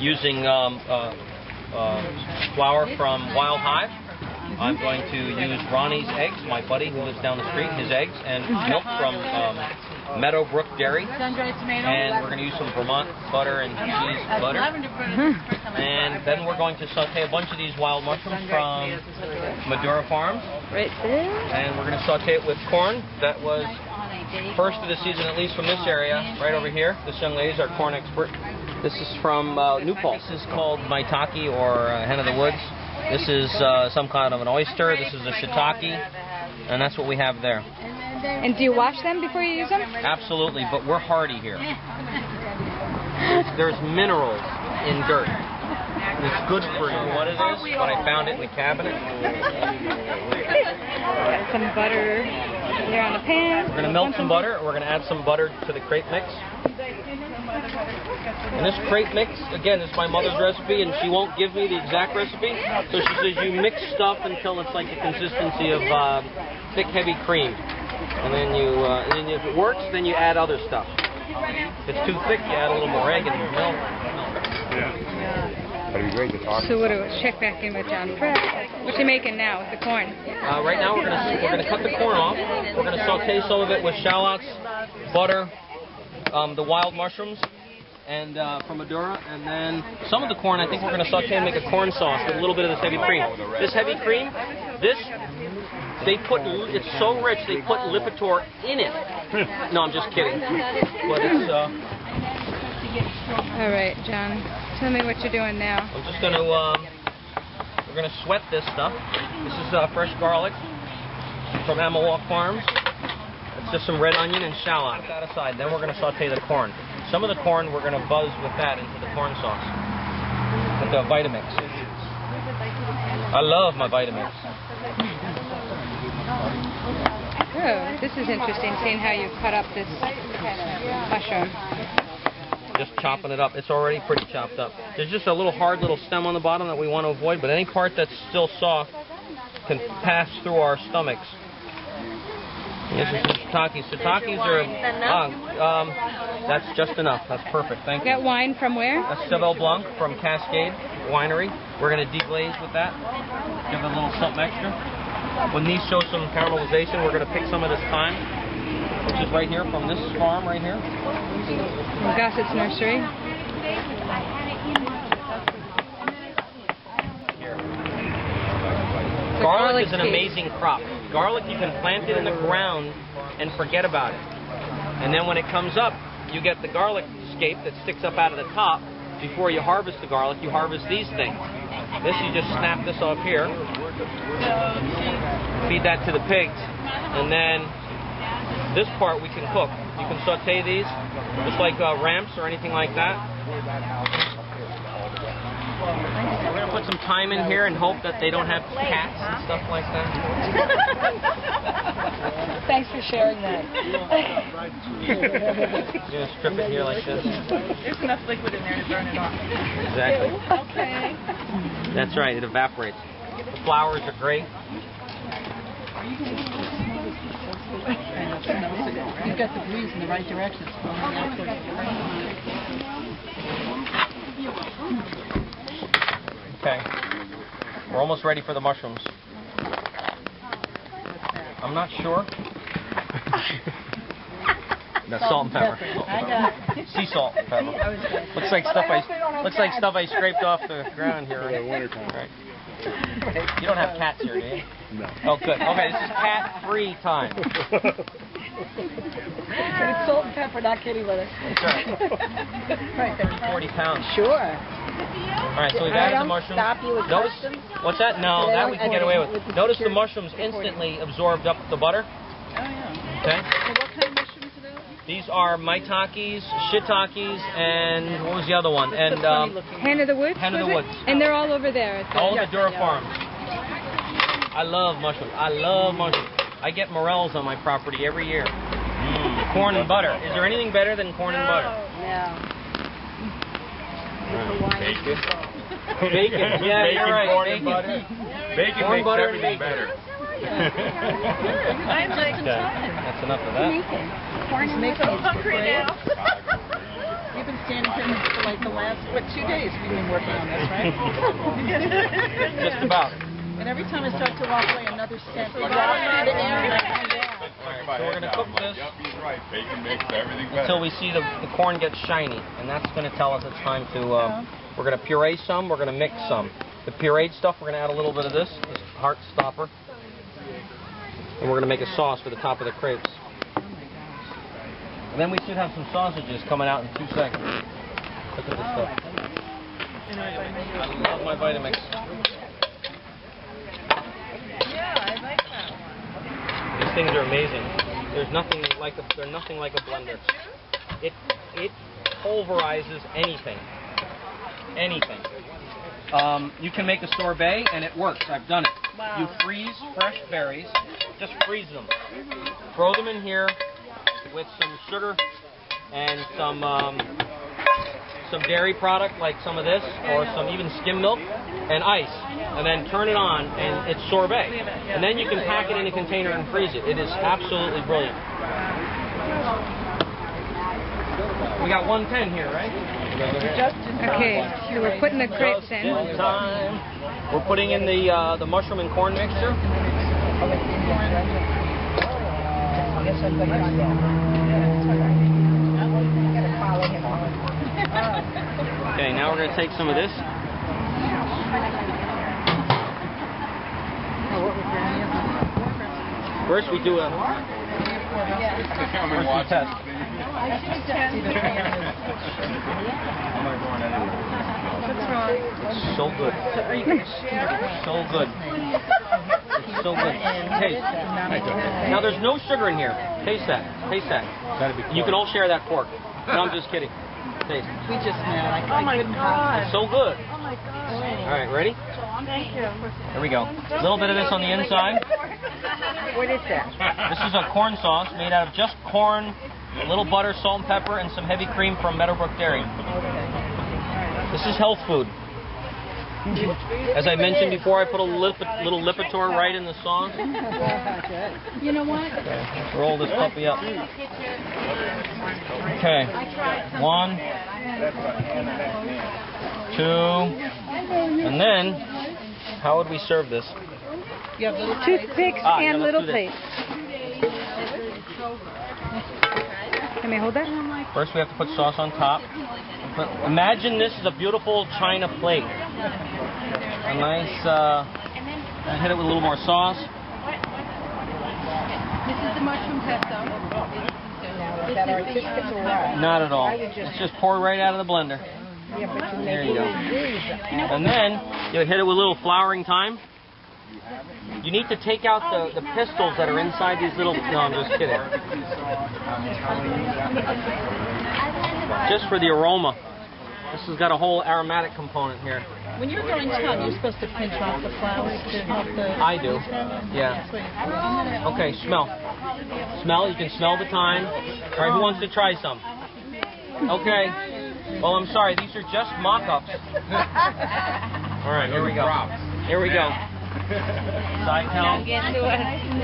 using flour from Wild Hive. I'm going to use Ronnie's eggs, my buddy who lives down the street, his eggs, and milk from Meadowbrook Dairy. And we're going to use some Vermont butter and cheese butter. And then we're going to saute a bunch of these wild mushrooms from Madura Farms. Right there. And we're going to saute it with corn that was first of the season, at least from this area, right over here. This young lady is our corn expert. This is from New Paltz. This is called maitake, or hen of the woods. This is some kind of an oyster. This is a shiitake, and that's what we have there. And do you wash them before you use them? Absolutely, but we're hardy here. There's minerals in dirt. It's good for you. What is this? But I found it in the cabinet. Got some butter there on the pan. We're going to melt some butter. We're going to add some butter to the crepe mix. And this crepe mix, again, is my mother's recipe, and she won't give me the exact recipe. So she says you mix stuff until it's like the consistency of thick, heavy cream. And then if it works, then you add other stuff. If it's too thick, you add a little more egg and milk. That'd be great to talk. So what do we check back in with John Pratt? What you making now with the corn? Right now we're gonna cut the corn off. We're gonna saute some of it with shallots, butter, the wild mushrooms, and from Madura, and then some of the corn I think we're gonna saute and make a corn sauce with a little bit of this heavy cream. This heavy cream, it's so rich they put Lipitor in it. No, I'm just kidding. But it's all right, John. Tell me what you're doing now. I'm just gonna we're gonna sweat this stuff. This is fresh garlic from Walk Farms. It's just some red onion and shallot. Put that aside. Then we're gonna saute the corn. Some of the corn we're gonna buzz with that into the corn sauce with the Vitamix. I love my Vitamix. Oh, this is interesting, seeing how you cut up this mushroom. Just chopping it up. It's already pretty chopped up. There's just a little hard little stem on the bottom that we want to avoid, but any part that's still soft can pass through our stomachs. This is the shiitakes. Shiitakes are, that's just enough. That's perfect. Thank you. That wine from where? That's Cheval Blanc from Cascade Winery. We're going to deglaze with that. Give it a little something extra. When these show some caramelization, we're going to pick some of this thyme, which is right here from this farm right here. From Gossett's Nursery. Garlic is an amazing crop. Garlic, you can plant it in the ground and forget about it. And then when it comes up, you get the garlic scape that sticks up out of the top. Before you harvest the garlic, you harvest these things. This, you just snap this off here. Feed that to the pigs. And then this part we can cook. You can saute these, just like ramps or anything like that. We're going to put some thyme in here and hope that they don't have cats and stuff like that. Thanks for sharing that. You're going to strip it here like this. There's enough liquid in there to burn it off. Exactly. Okay. That's right, it evaporates. The flowers are great. You've got the breeze in the right direction. Okay. We're almost ready for the mushrooms. I'm not sure. That's salt and pepper. Sea salt and pepper. Looks like stuff I scraped off the ground here. Right. You don't have cats here, do you? No. Oh, good. Okay, this is cat-free time. It's salt and pepper, not kitty litter. That's right. 40 pounds. Sure. All right, so we've added the mushrooms. Notice, what's that? No, that we can get away with. Notice the mushrooms instantly absorbed up the butter. Oh, yeah. Okay. So what kind of mushrooms are those? These are maitakes, shiitakes, and what was the other one? And Hen of the Woods? Hen of the Woods. And they're all over there. All the Madura Farms. I love mushrooms. I love mushrooms. I get morels on my property every year. Corn and butter. Is there anything better than corn and butter? No. Bacon. Bacon. Yeah, you're right. Corn Bacon. and butter. Bacon Corn, makes butter, everything and better. I'm like, That's enough of that. corn and bacon. I'm hungry now. You've been standing here like the last, 2 days we've been working on this, right? Just about. And every time I start to walk away, another scent drops into the air. And I'm like, Alright, so we're going to cook this Yep, he's right. Bacon makes everything better. until we see the corn get shiny. And that's going to tell us it's time to, we're going to puree some, we're going to mix some. The pureed stuff, we're going to add a little bit of this heart stopper. And we're going to make a sauce for the top of the crepes. And then we should have some sausages coming out in 2 seconds. Look at this stuff. I love my Vitamix. These things are amazing. They're nothing like a blender. It pulverizes anything. Anything. You can make a sorbet and it works. I've done it. Wow. You freeze fresh berries. Just freeze them. Throw them in here with some sugar and some dairy product like some of this, or some even skim milk, and ice, and then turn it on, and it's sorbet. And then you can pack it in a container and freeze it. It is absolutely brilliant. We got 110 here, right? Okay, so we're putting the crepes in. Time. We're putting in the mushroom and corn mixture. Okay, now we're going to take some of this. First we do a test. It's so good. So good. It's so good. Taste. Now there's no sugar in here. Taste that. Taste that. You can all share that fork. No, I'm just kidding. Taste. we just met. Oh my God. It's so good. Oh my gosh. All right, ready? Thank you. Here we go. A little bit of this on the inside. What is that? This is a corn sauce made out of just corn, a little butter, salt and pepper, and some heavy cream from Meadowbrook Dairy. This is health food. As I mentioned before, I put a little Lipitor right in the sauce. You know what? Okay, roll this puppy up. Okay, 1, 2, and then, how would we serve this? You have little Toothpicks and let's little do this. plates. Can I hold that? First we have to put sauce on top. Imagine this is a beautiful china plate. A nice, hit it with a little more sauce. This is the mushroom pesto. Not at all. It's just poured right out of the blender. There you go. And then you hit it with a little flowering thyme. You need to take out the pistils that are inside these little... No, I'm just kidding. Just for the aroma. This has got a whole aromatic component here. When you're throwing tub, you're supposed to pinch off the flowers to help the... I do. Yeah. Okay, smell. Smell. You can smell the thyme. All right, who wants to try some? Okay. Well, I'm sorry. These are just mock-ups. All right, here we go. Here we go. Side count.